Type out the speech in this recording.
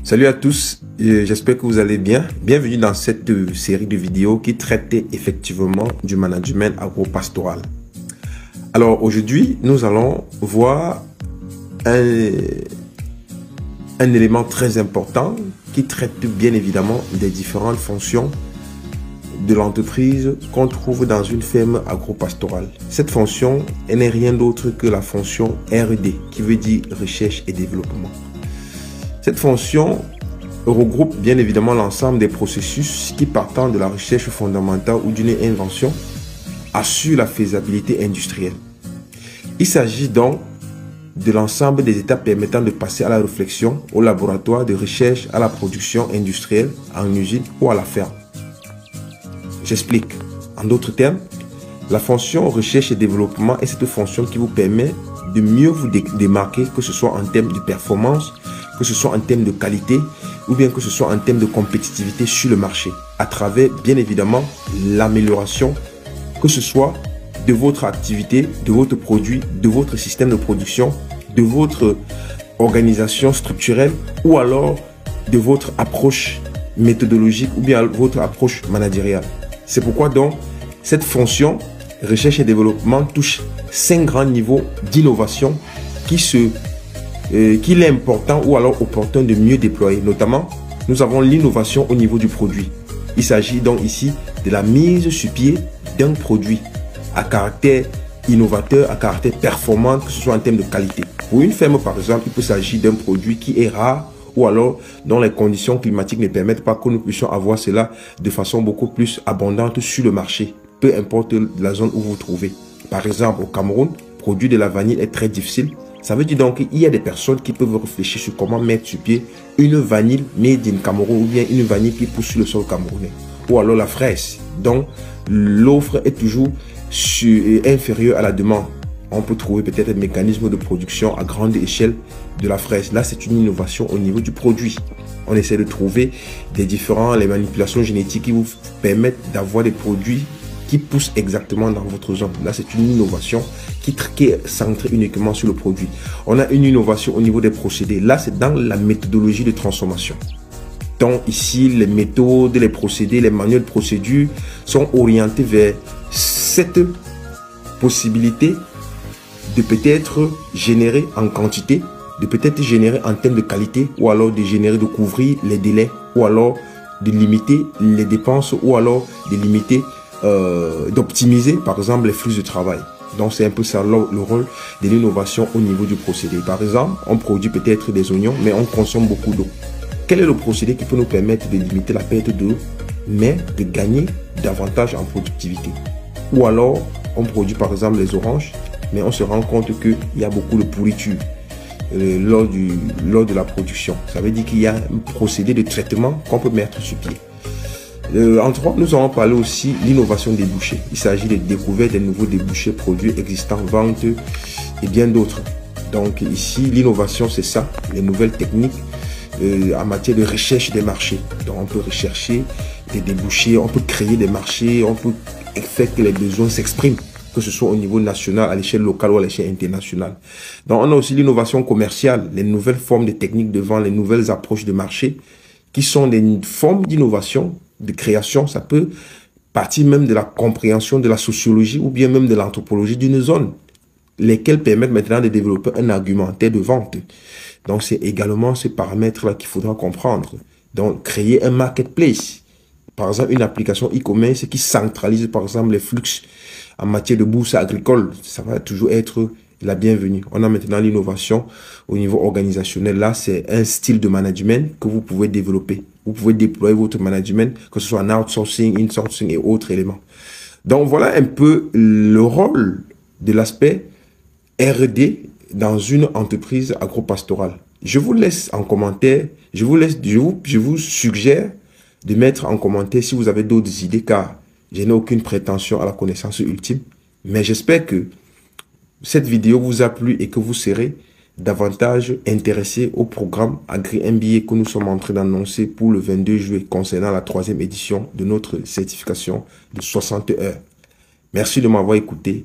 Salut à tous, j'espère que vous allez bien. Bienvenue dans cette série de vidéos qui traite effectivement du management agro-pastoral. Alors aujourd'hui, nous allons voir un élément très important qui traite bien évidemment des différentes fonctions de l'entreprise qu'on trouve dans une ferme agro-pastorale. Cette fonction, elle n'est rien d'autre que la fonction R&D, qui veut dire recherche et développement. Cette fonction regroupe bien évidemment l'ensemble des processus qui, partant de la recherche fondamentale ou d'une invention, assurent la faisabilité industrielle. Il s'agit donc de l'ensemble des étapes permettant de passer à la réflexion, au laboratoire de recherche, à la production industrielle, en usine ou à la ferme. J'explique. En d'autres termes, la fonction recherche et développement est cette fonction qui vous permet de mieux vous démarquer, que ce soit en termes de performance, que ce soit en termes de qualité ou bien que ce soit en termes de compétitivité sur le marché, à travers bien évidemment l'amélioration, que ce soit de votre activité, de votre produit, de votre système de production, de votre organisation structurelle ou alors de votre approche méthodologique ou bien votre approche managériale. C'est pourquoi donc cette fonction recherche et développement touche 5 grands niveaux d'innovation qu'il est important ou alors opportun de mieux déployer. Notamment, nous avons l'innovation au niveau du produit. Il s'agit donc ici de la mise sur pied d'un produit à caractère innovateur, à caractère performant, que ce soit en termes de qualité. Pour une ferme, par exemple, il peut s'agir d'un produit qui est rare ou alors dont les conditions climatiques ne permettent pas que nous puissions avoir cela de façon beaucoup plus abondante sur le marché, peu importe la zone où vous vous trouvez. Par exemple, au Cameroun, produire de la vanille est très difficile. Ça veut dire donc qu'il y a des personnes qui peuvent réfléchir sur comment mettre sur pied une vanille made in Cameroun ou bien une vanille qui pousse sur le sol camerounais. Ou alors la fraise, dont l'offre est toujours inférieure à la demande. On peut trouver peut-être un mécanisme de production à grande échelle de la fraise. Là, c'est une innovation au niveau du produit. On essaie de trouver les manipulations génétiques qui vous permettent d'avoir des produits qui poussent exactement dans votre zone. Là, c'est une innovation qui est centrée uniquement sur le produit. On a une innovation au niveau des procédés. Là, c'est dans la méthodologie de transformation. Donc ici, les méthodes, les procédés, les manuels de procédure sont orientés vers cette possibilité de peut-être générer en quantité, de peut-être générer en termes de qualité, ou alors de générer, de couvrir les délais, ou alors de limiter les dépenses, ou alors de limiter, d'optimiser par exemple les flux de travail. Donc c'est un peu ça le rôle de l'innovation au niveau du procédé. Par exemple, on produit peut-être des oignons, mais on consomme beaucoup d'eau. Quel est le procédé qui peut nous permettre de limiter la perte d'eau, mais de gagner davantage en productivité? Ou alors, on produit par exemple les oranges, mais on se rend compte qu'il y a beaucoup de pourriture lors de la production. Ça veut dire qu'il y a un procédé de traitement qu'on peut mettre sur pied. Entre autres, nous allons parler aussi de l'innovation des débouchés. Il s'agit de découvrir des nouveaux débouchés, produits existants, ventes et bien d'autres. Donc ici, l'innovation, c'est ça, les nouvelles techniques en matière de recherche des marchés. Donc on peut rechercher des débouchés, on peut créer des marchés, on peut faire que les besoins s'expriment, que ce soit au niveau national, à l'échelle locale ou à l'échelle internationale. Donc on a aussi l'innovation commerciale, les nouvelles formes de techniques de vente, les nouvelles approches de marché, qui sont des formes d'innovation, de création. Ça peut partir même de la compréhension de la sociologie ou bien même de l'anthropologie d'une zone, lesquelles permettent maintenant de développer un argumentaire de vente. Donc c'est également ces paramètres-là qu'il faudra comprendre. Donc créer un marketplace, par exemple une application e-commerce qui centralise par exemple les flux en matière de bourse agricole, ça va toujours être la bienvenue. On a maintenant l'innovation au niveau organisationnel. Là, c'est un style de management que vous pouvez développer. Vous pouvez déployer votre management, que ce soit en outsourcing, insourcing et autres éléments. Donc, voilà un peu le rôle de l'aspect R&D dans une entreprise agro-pastorale. Je vous laisse en commentaire, je vous suggère de mettre en commentaire si vous avez d'autres idées, car je n'ai aucune prétention à la connaissance ultime. Mais j'espère que cette vidéo vous a plu et que vous serez davantage intéressé au programme Agri MBA que nous sommes en train d'annoncer pour le 22 juillet concernant la 3e édition de notre certification de 60 heures. Merci de m'avoir écouté.